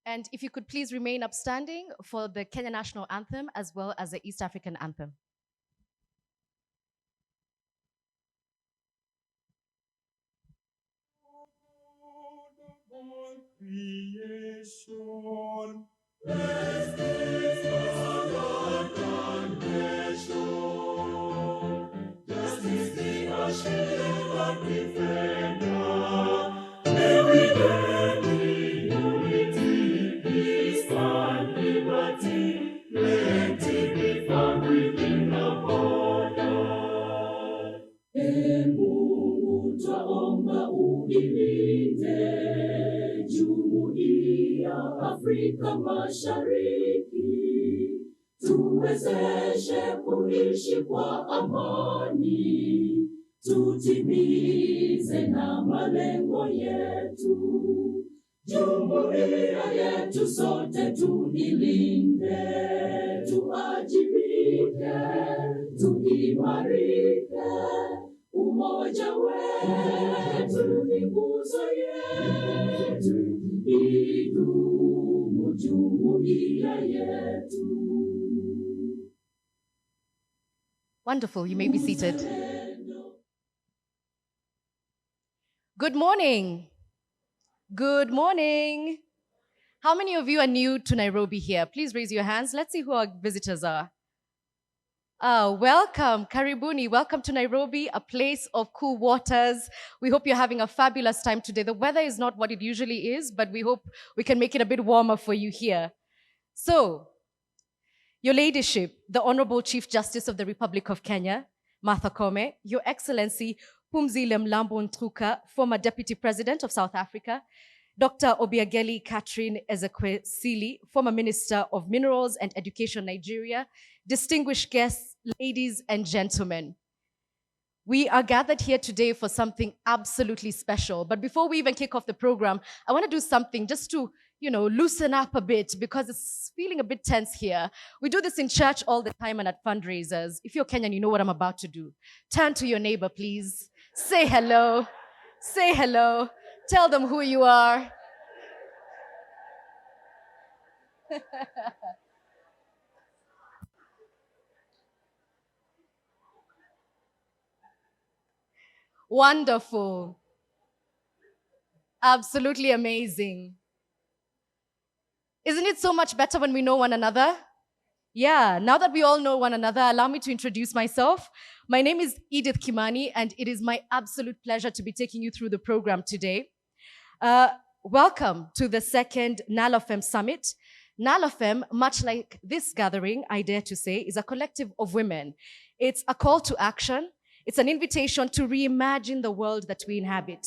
And if you could please remain upstanding for the Kenya National Anthem as well as the East African Anthem. Creation, blessed is the Lord and nation. Justice the shield and defender. May we live in unity, peace and liberty. Plenty be found within the border. Mungu twaomba uilinde Jumuiya Afrika Mashariki, tuwezeshe kuishi kwa amani, tutimize na malengo yetu. Jumuiya yetu sote tuilinde, tuajibike, tuimarike. Umoja wetu ni nguzo yetu, idumu jumuiya yetu. Wonderful, you may be seated. Good morning. Good morning. How many of you are new to Nairobi here? Please raise your hands. Let's see who our visitors are. Welcome, Karibuni. Welcome to Nairobi, a place of cool waters. We hope you're having a fabulous time today. The weather is not what it usually is, but we hope we can make it a bit warmer for you here. So, Your Ladyship, the Honorable Chief Justice of the Republic of Kenya, Martha Koome, Your Excellency Phumzile Mlambo Ntruka, former Deputy President of South Africa, Dr. Obiageli Catherine Ezekwesili, former Minister of Minerals and Education, Nigeria, distinguished guests, ladies and gentlemen. We are gathered here today for something absolutely special. But before we even kick off the program, I want to do something just to, loosen up a bit because it's feeling a bit tense here. We do this in church all the time and at fundraisers. If you're Kenyan, you know what I'm about to do. Turn to your neighbor, please. Say hello. Say hello. Tell them who you are. Wonderful. Absolutely amazing. Isn't it so much better when we know one another? Yeah, now that we all know one another, allow me to introduce myself. My name is Edith Kimani, and it is my absolute pleasure to be taking you through the program today. Welcome to the second Nalafem Summit. Nalafem, much like this gathering, I dare to say, is a collective of women. It's a call to action. It's an invitation to reimagine the world that we inhabit.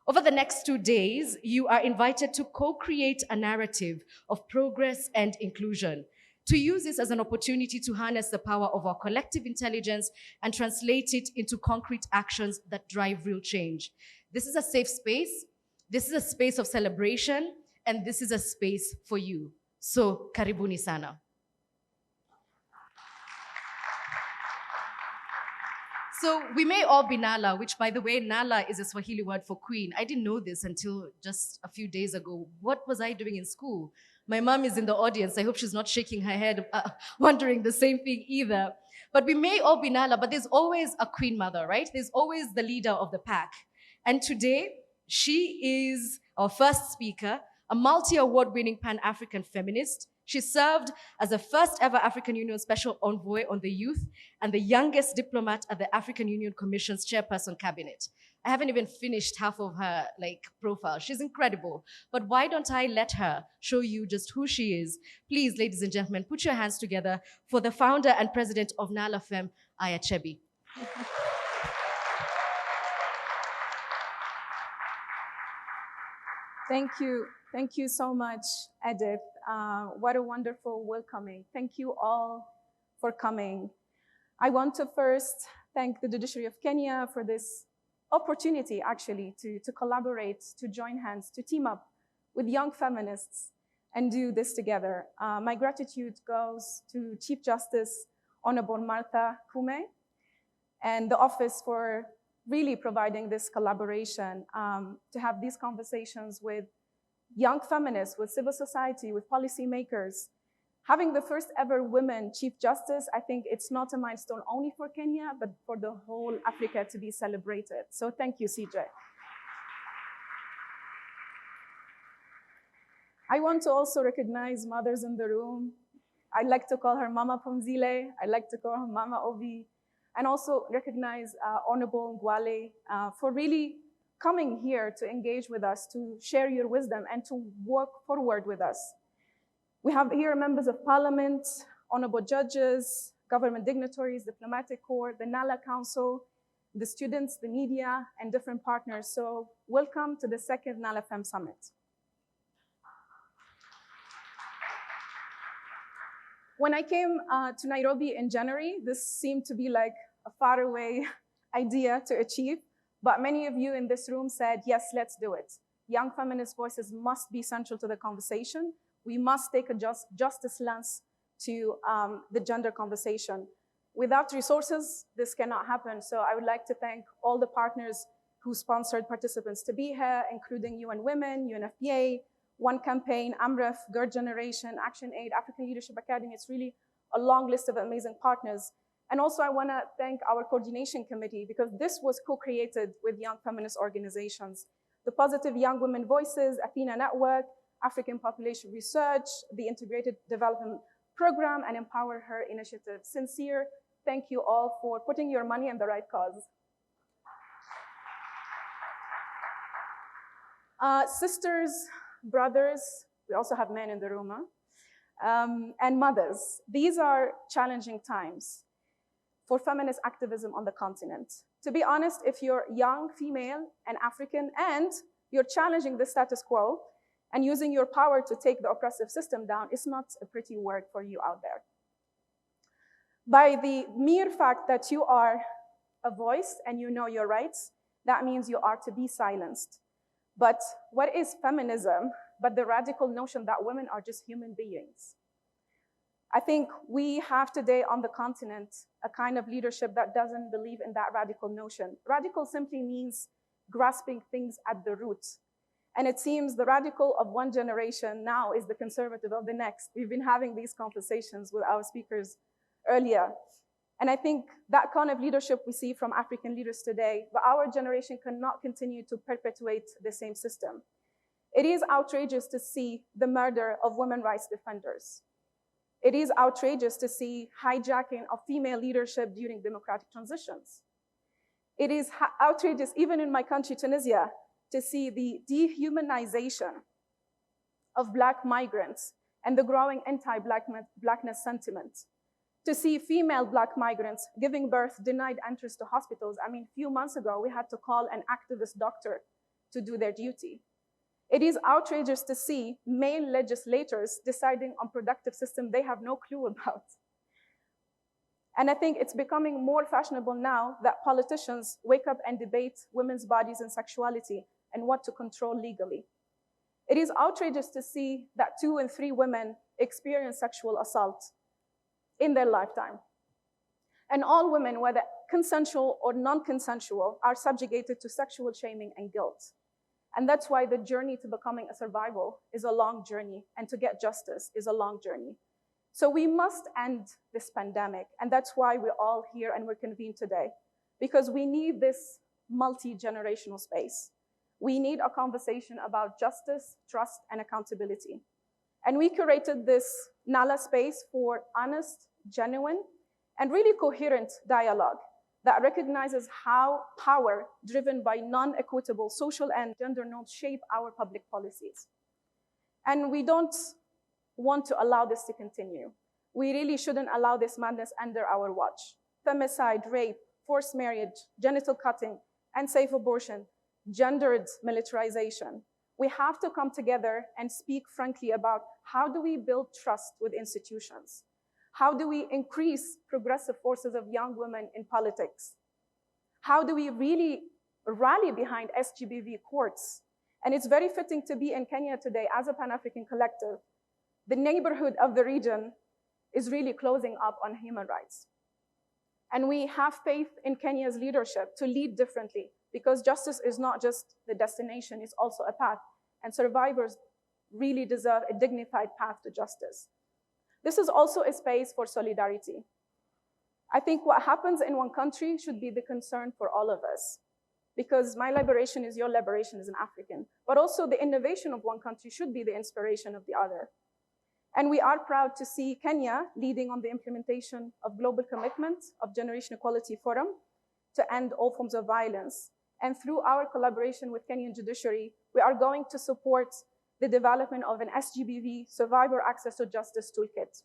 Over the next 2 days, you are invited to co-create a narrative of progress and inclusion, to use this as an opportunity to harness the power of our collective intelligence and translate it into concrete actions that drive real change. This is a safe space. This is a space of celebration, and this is a space for you. So, karibuni sana. So we may all be Nala, which, by the way, Nala is a Swahili word for queen. I didn't know this until just a few days ago. What was I doing in school? My mom is in the audience. I hope she's not shaking her head, wondering the same thing either. But we may all be Nala, but there's always a queen mother, right? There's always the leader of the pack. And today, she is our first speaker, a multi-award-winning Pan-African feminist. She served as the first ever African Union Special Envoy on the Youth and the youngest diplomat at the African Union Commission's chairperson cabinet. I haven't even finished half of her profile. She's incredible. But why don't I let her show you just who she is? Please, ladies and gentlemen, put your hands together for the founder and president of Nalafem, Chebbi. Thank you. Thank you so much, Edith. What a wonderful welcoming. Thank you all for coming. I want to first thank the Judiciary of Kenya for this opportunity, actually, to collaborate, to join hands, to team up with young feminists and do this together. My gratitude goes to Chief Justice Honorable Martha Koome and the office for really providing this collaboration to have these conversations with young feminists, with civil society, with policymakers. Having the first ever women Chief Justice, I think it's not a milestone only for Kenya, but for the whole Africa to be celebrated. So thank you, CJ. I want to also recognize mothers in the room. I like to call her Mama Pumzile. I like to call her Mama Obi. And also recognize Honorable Ngwale for really coming here to engage with us, to share your wisdom and to work forward with us. We have here members of parliament, honorable judges, government dignitaries, diplomatic corps, the Nala Council, the students, the media, and different partners. So welcome to the second Nalafem Summit. When I came to Nairobi in January, this seemed to be like a faraway idea to achieve, but many of you in this room said, yes, let's do it. Young feminist voices must be central to the conversation. We must take a justice lens to the gender conversation. Without resources, this cannot happen. So I would like to thank all the partners who sponsored participants to be here, including UN Women, UNFPA, One Campaign, AMREF, Girl Generation, Action Aid, African Leadership Academy. It's really a long list of amazing partners. And also I wanna thank our coordination committee because this was co-created with young feminist organizations. The Positive Young Women Voices, Athena Network, African Population Research, the Integrated Development Program, and Empower Her Initiative. Sincere thank you all for putting your money in the right cause. Sisters, brothers, we also have men in the room, and mothers. These are challenging times for feminist activism on the continent. To be honest, if you're young, female, and African, and you're challenging the status quo and using your power to take the oppressive system down, it's not a pretty word for you out there. By the mere fact that you are a voice and you know your rights, that means you are to be silenced. But what is feminism but the radical notion that women are just human beings? I think we have today on the continent a kind of leadership that doesn't believe in that radical notion. Radical simply means grasping things at the root. And it seems the radical of one generation now is the conservative of the next. We've been having these conversations with our speakers earlier. And I think that kind of leadership we see from African leaders today, but our generation cannot continue to perpetuate the same system. It is outrageous to see the murder of women's rights defenders. It is outrageous to see hijacking of female leadership during democratic transitions. It is outrageous, even in my country, Tunisia, to see the dehumanization of Black migrants and the growing anti-Blackness sentiment. To see female Black migrants giving birth denied entrance to hospitals. I mean, a few months ago, we had to call an activist doctor to do their duty. It is outrageous to see male legislators deciding on productive systems they have no clue about. And I think it's becoming more fashionable now that politicians wake up and debate women's bodies and sexuality and what to control legally. It is outrageous to see that 2 in 3 women experience sexual assault in their lifetime. And all women, whether consensual or non-consensual, are subjugated to sexual shaming and guilt. And that's why the journey to becoming a survival is a long journey, and to get justice is a long journey. So we must end this pandemic, and that's why we're all here and we're convened today, because we need this multi-generational space. We need a conversation about justice, trust, and accountability. And we curated this Nala space for honest, genuine, and really coherent dialogue that recognizes how power driven by non-equitable social and gender norms shape our public policies. And we don't want to allow this to continue. We really shouldn't allow this madness under our watch. Femicide, rape, forced marriage, genital cutting, unsafe abortion, gendered militarization. We have to come together and speak frankly about how do we build trust with institutions? How do we increase progressive forces of young women in politics? How do we really rally behind SGBV courts? And it's very fitting to be in Kenya today as a Pan-African collective. The neighborhood of the region is really closing up on human rights. And we have faith in Kenya's leadership to lead differently, because justice is not just the destination, it's also a path. And survivors really deserve a dignified path to justice. This is also a space for solidarity. I think what happens in one country should be the concern for all of us, because my liberation is your liberation as an African, but also the innovation of one country should be the inspiration of the other. And we are proud to see Kenya leading on the implementation of global commitments of Generation Equality Forum to end all forms of violence. And through our collaboration with Kenyan judiciary, we are going to support the development of an SGBV, Survivor Access to Justice Toolkit.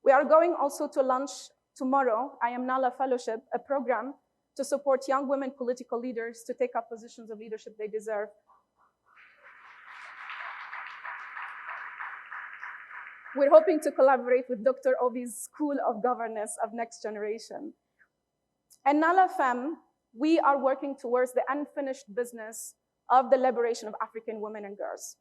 We are going also to launch tomorrow, I Am Nala Fellowship, a program to support young women political leaders to take up positions of leadership they deserve. We're hoping to collaborate with Dr. Obi's School of Governance of Next Generation. And Nalafem, we are working towards the unfinished business of the liberation of African women and girls.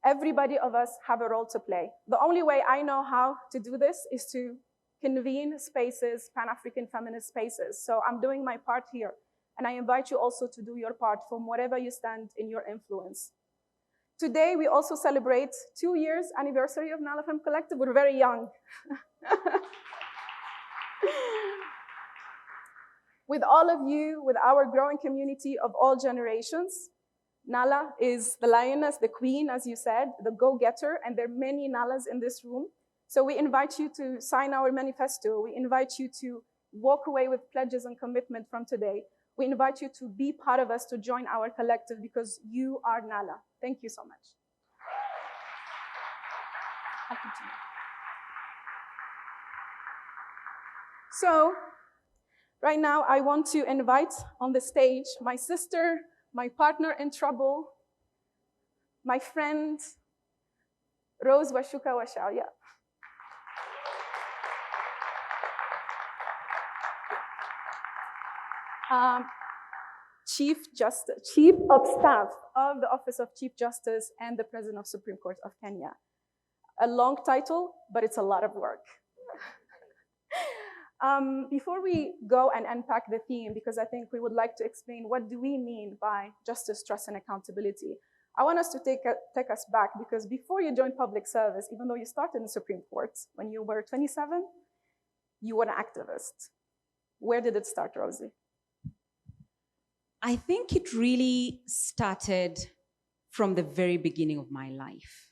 Everybody of us have a role to play. The only way I know how to do this is to convene spaces, Pan-African feminist spaces. So I'm doing my part here. And I invite you also to do your part from wherever you stand in your influence. Today, we also celebrate 2 years anniversary of Nalafem Collective. We're very young. With all of you, with our growing community of all generations, Nala is the lioness, the queen, as you said, the go-getter, and there are many Nalas in this room. So we invite you to sign our manifesto. We invite you to walk away with pledges and commitment from today. We invite you to be part of us, to join our collective, because you are Nala. Thank you so much. So, right now, I want to invite on the stage my sister, my partner in trouble, my friend, Rose Wachuka Washalia. Chief of Staff of the Office of Chief Justice and the President of Supreme Court of Kenya. A long title, but it's a lot of work. Before we go and unpack the theme, because I think we would like to explain what do we mean by justice, trust, and accountability, I want us to take us back, because before you joined public service, even though you started in the Supreme Court, when you were 27, you were an activist. Where did it start, Rosie? I think it really started from the very beginning of my life,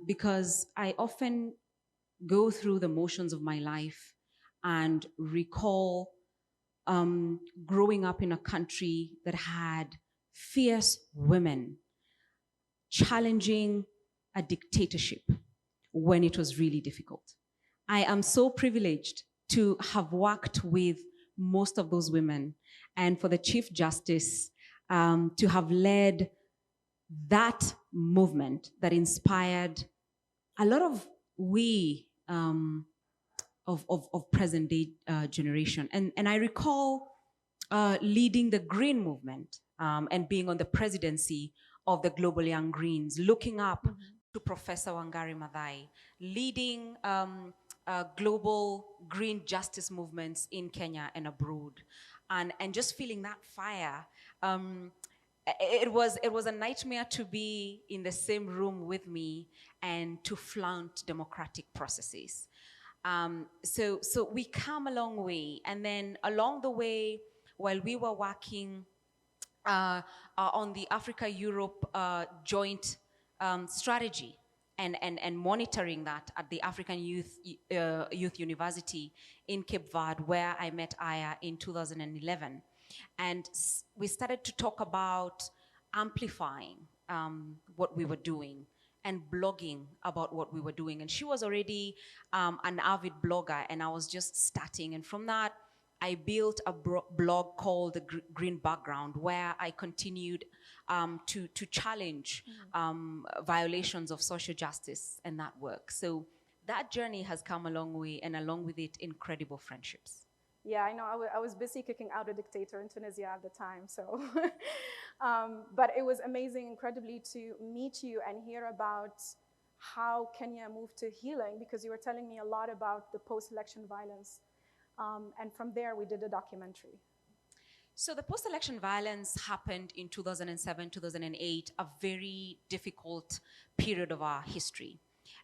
because I often go through the motions of my life and recall growing up in a country that had fierce women challenging a dictatorship when it was really difficult. I am so privileged to have worked with most of those women, and for the Chief Justice to have led that movement that inspired a lot of of present day generation. And I recall leading the Green movement and being on the presidency of the Global Young Greens, looking up to Professor Wangari Maathai, leading global green justice movements in Kenya and abroad, and just feeling that fire. It was a nightmare to be in the same room with me and to flaunt democratic processes. So we come a long way, and then along the way, while we were working on the Africa-Europe joint strategy and monitoring that at the African Youth University in Cape Verde, where I met Aya in 2011. And we started to talk about amplifying what we were doing and blogging about what we were doing. And she was already an avid blogger, and I was just starting. And from that, I built a blog called The Green Background, where I continued to challenge violations of social justice and that work. So that journey has come a long way, and along with it, incredible friendships. Yeah, I know. I was busy kicking out a dictator in Tunisia at the time, so. But it was amazing, incredibly, to meet you and hear about how Kenya moved to healing, because you were telling me a lot about the post-election violence. And from there, we did a documentary. So the post-election violence happened in 2007, 2008, a very difficult period of our history.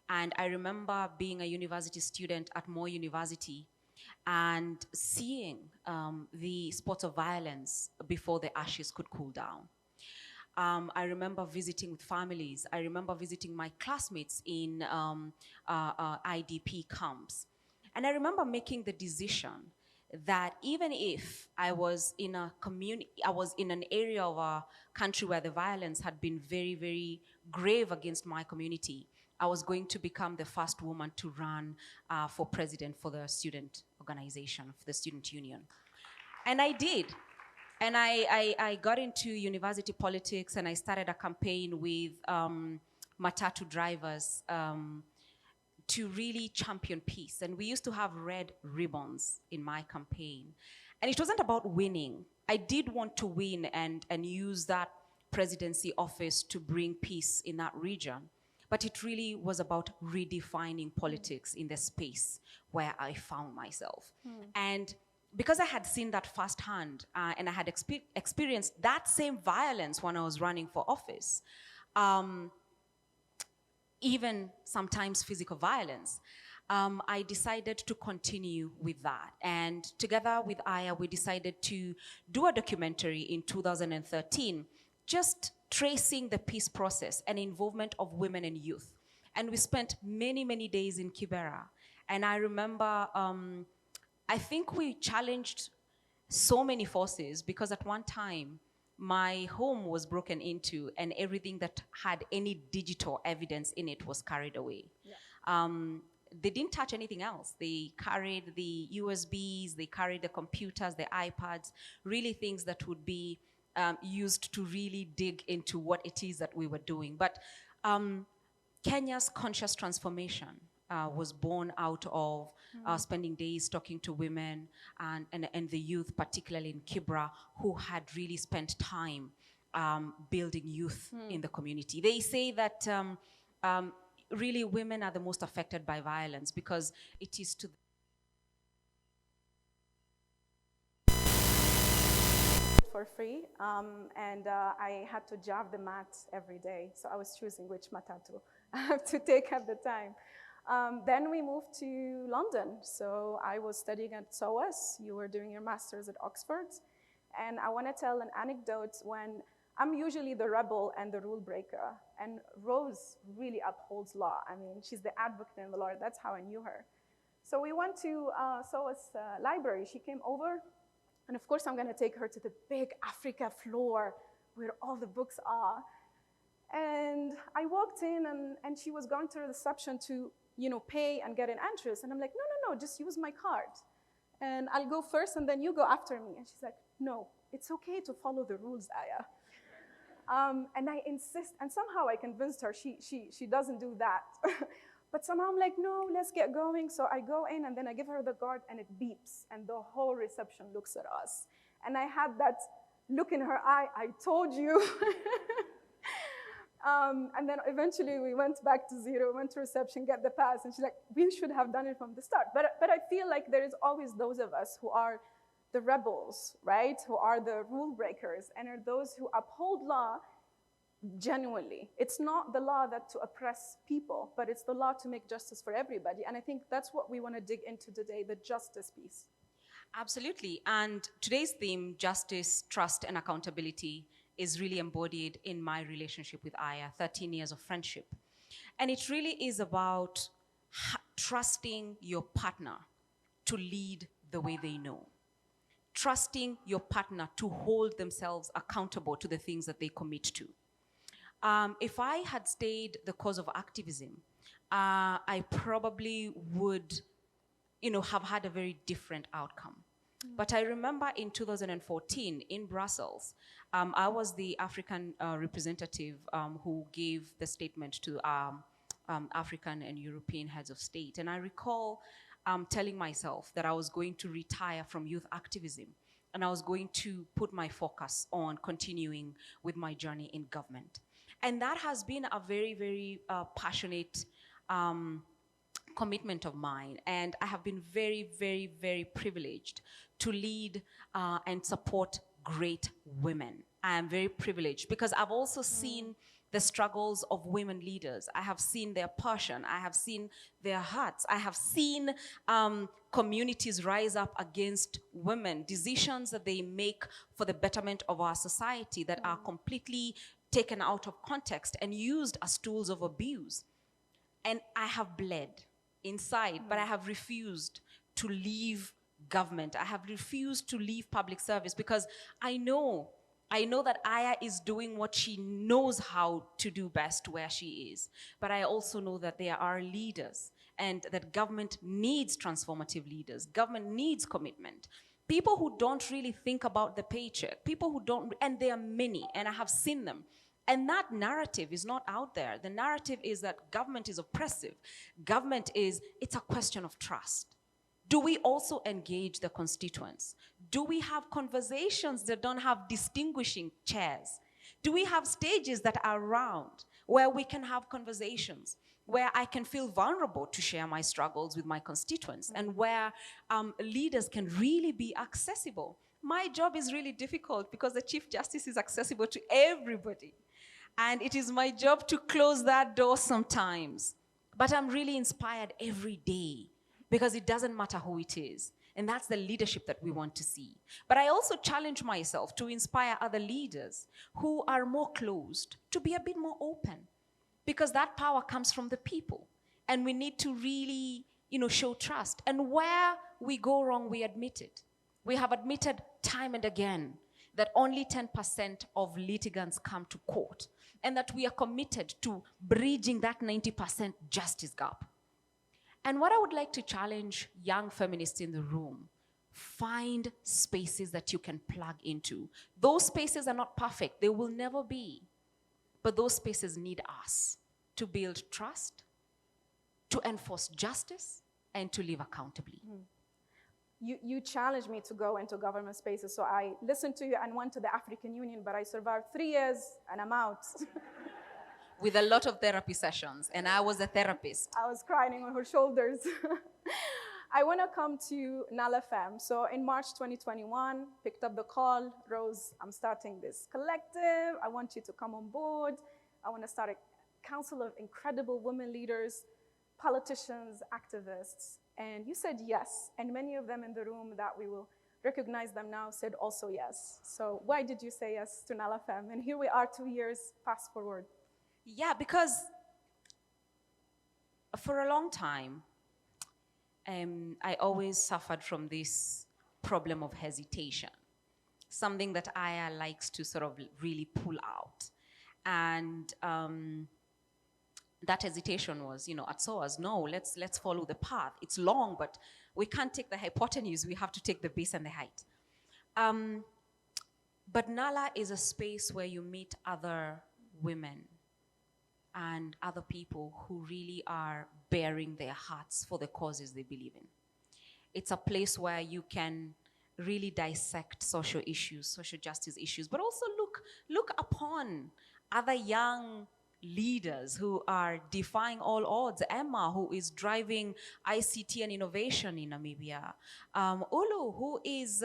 And I remember being a university student at Moore University and seeing the spots of violence before the ashes could cool down. I remember visiting with families. I remember visiting my classmates in IDP camps. And I remember making the decision that even if I was in a community, I was in an area of our country where the violence had been very, very grave against my community, I was going to become the first woman to run for president for the student organization, for the student union. And I did. And I got into university politics, and I started a campaign with matatu drivers to really champion peace. And we used to have red ribbons in my campaign. And it wasn't about winning. I did want to win and use that presidency office to bring peace in that region. But it really was about redefining politics in the space where I found myself. And because I had seen that firsthand and I had experienced that same violence when I was running for office, even sometimes physical violence, I decided to continue with that. And together with Aya, we decided to do a documentary in 2013, just tracing the peace process and involvement of women and youth. And we spent many, many days in Kibera. And I remember, I think we challenged so many forces because at one time, my home was broken into and everything that had any digital evidence in it was carried away. Yeah. They didn't touch anything else. They carried the USBs, they carried the computers, the iPads, really things that would be used to really dig into what it is that we were doing. But Kenya's conscious transformation was born out of spending days talking to women and the youth, particularly in Kibra, who had really spent time building youth in the community. They say that really women are the most affected by violence because it is to for free, and I had to drive the mat every day, so I was choosing which matatu I have to take at the time. Then we moved to London, so I was studying at SOAS, you were doing your master's at Oxford, and I want to tell an anecdote when I'm usually the rebel and the rule breaker, and Rose really upholds law. I mean, she's the advocate in the law, that's how I knew her. So we went to SOAS library, she came over, and of course, I'm going to take her to the big Africa floor where all the books are. And I walked in, and she was going to the reception to, pay and get an entrance. And I'm like, no, just use my card. And I'll go first, and then you go after me. And she's like, no, it's okay to follow the rules, Aya. And I insist, and somehow I convinced her she doesn't do that. But somehow I'm like, no, let's get going. So I go in, and then I give her the card, and it beeps, and the whole reception looks at us. And I had that look in her eye, I told you. And then eventually we went back to zero, went to reception, get the pass, and she's like, we should have done it from the start. But I feel like there is always those of us who are the rebels, right? Who are the rule breakers, and are those who uphold law genuinely. It's not the law that to oppress people, but it's the law to make justice for everybody. And I think that's what we want to dig into today, the justice piece. Absolutely. And today's theme, justice, trust, and accountability, is really embodied in my relationship with Aya, 13 years of friendship. And it really is about trusting your partner to lead the way they know. Trusting your partner to hold themselves accountable to the things that they commit to. If I had stayed the cause of activism, I probably would, have had a very different outcome. But I remember in 2014 in Brussels, I was the African representative who gave the statement to African and European heads of state. And I recall telling myself that I was going to retire from youth activism, and I was going to put my focus on continuing with my journey in government. And that has been a very, very passionate commitment of mine. And I have been very, very, very privileged to lead and support great women. I am very privileged because I've also seen the struggles of women leaders. I have seen their passion. I have seen their hearts. I have seen communities rise up against women, decisions that they make for the betterment of our society that are completely taken out of context and used as tools of abuse. And I have bled inside, but I have refused to leave government. I have refused to leave public service because I know that Aya is doing what she knows how to do best where she is. But I also know that there are leaders and that government needs transformative leaders. Government needs commitment. People who don't really think about the paycheck, people who don't, and there are many, and I have seen them. And that narrative is not out there. The narrative is that government is oppressive. It's a question of trust. Do we also engage the constituents? Do we have conversations that don't have distinguishing chairs? Do we have stages that are round where we can have conversations, where I can feel vulnerable to share my struggles with my constituents, and where leaders can really be accessible? My job is really difficult because the Chief Justice is accessible to everybody. And it is my job to close that door sometimes. But I'm really inspired every day because it doesn't matter who it is. And that's the leadership that we want to see. But I also challenge myself to inspire other leaders who are more closed to be a bit more open, because that power comes from the people. And we need to really, show trust. And where we go wrong, we admit it. We have admitted time and again that only 10% of litigants come to court, and that we are committed to bridging that 90% justice gap. And what I would like to challenge young feminists in the room, find spaces that you can plug into. Those spaces are not perfect, they will never be. But those spaces need us to build trust, to enforce justice, and to live accountably. You challenged me to go into government spaces, so I listened to you and went to the African Union, but I survived 3 years and I'm out. With a lot of therapy sessions, and I was a therapist. I was crying on her shoulders. I want to come to Nalafem. So in March 2021, picked up the call, Rose, I'm starting this collective. I want you to come on board. I want to start a council of incredible women leaders, politicians, activists. And you said yes. And many of them in the room that we will recognize them now said also yes. So why did you say yes to Nalafem? And here we are 2 years fast forward. Yeah, because for a long time, I always suffered from this problem of hesitation, something that Aya likes to sort of really pull out. And that hesitation was, at SOAS, no, let's follow the path. It's long, but we can't take the hypotenuse. We have to take the base and the height. But Nala is a space where you meet other women and other people who really are bearing their hearts for the causes they believe in. It's a place where you can really dissect social issues, social justice issues, but also look upon other young leaders who are defying all odds. Emma, who is driving ICT and innovation in Namibia. Ulu, who is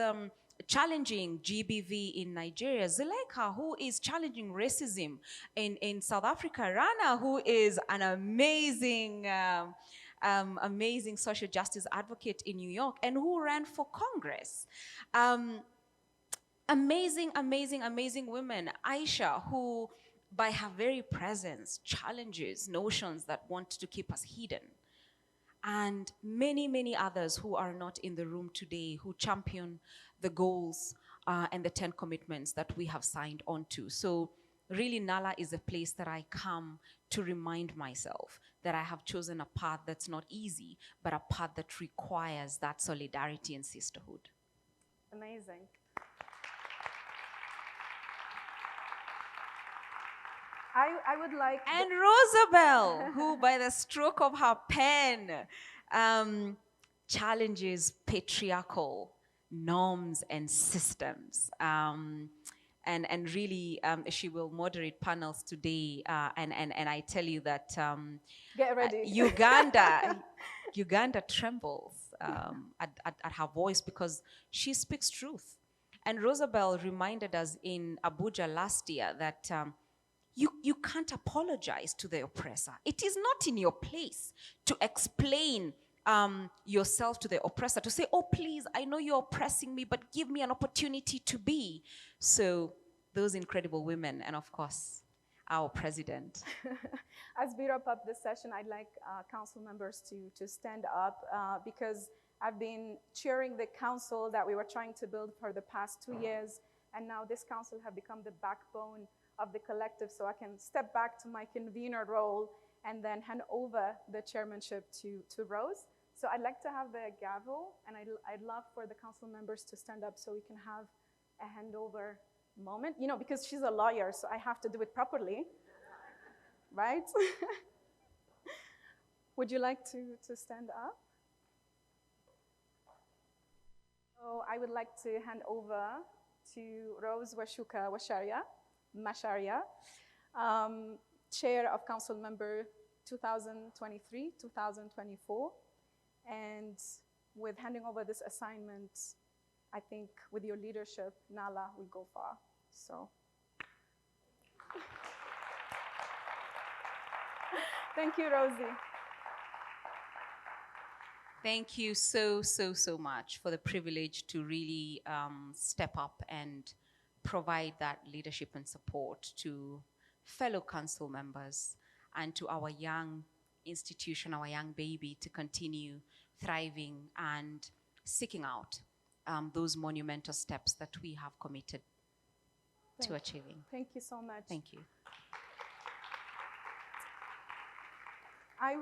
challenging GBV in Nigeria. Zuleika, who is challenging racism in South Africa. Rana, who is an amazing, amazing social justice advocate in New York and who ran for Congress. Amazing, amazing, amazing women. Aisha, who by her very presence challenges notions that want to keep us hidden. And many, many others who are not in the room today who champion the goals and the 10 commitments that we have signed on to. So really, Nala is a place that I come to remind myself that I have chosen a path that's not easy, but a path that requires that solidarity and sisterhood. Amazing. I would like... And Rosabel, who by the stroke of her pen challenges patriarchal norms and systems. And really, she will moderate panels today. And I tell you that get ready. Uganda trembles at her voice because she speaks truth. And Rosabel reminded us in Abuja last year that you can't apologize to the oppressor. It is not in your place to explain yourself to the oppressor, to say, oh, please, I know you're oppressing me, but give me an opportunity to be. So those incredible women, and of course, our president. As we wrap up this session, I'd like council members to stand up because I've been chairing the council that we were trying to build for the past 2 years, and now this council have become the backbone of the collective, so I can step back to my convener role and then hand over the chairmanship to Rose. So I'd like to have the gavel, and I'd love for the council members to stand up so we can have a handover moment, you know, because she's a lawyer, so I have to do it properly, right? Would you like to stand up? So I would like to hand over to Rose Wachuka Masharia, Chair of Council Member 2023-2024. And with handing over this assignment, I think with your leadership, Nala will go far. So, thank you, Rosie. Thank you so much for the privilege to really step up and provide that leadership and support to fellow council members and to our young institution, our young baby, to continue thriving and seeking out those monumental steps that we have committed to achieving. Thank you so much. Thank you. I would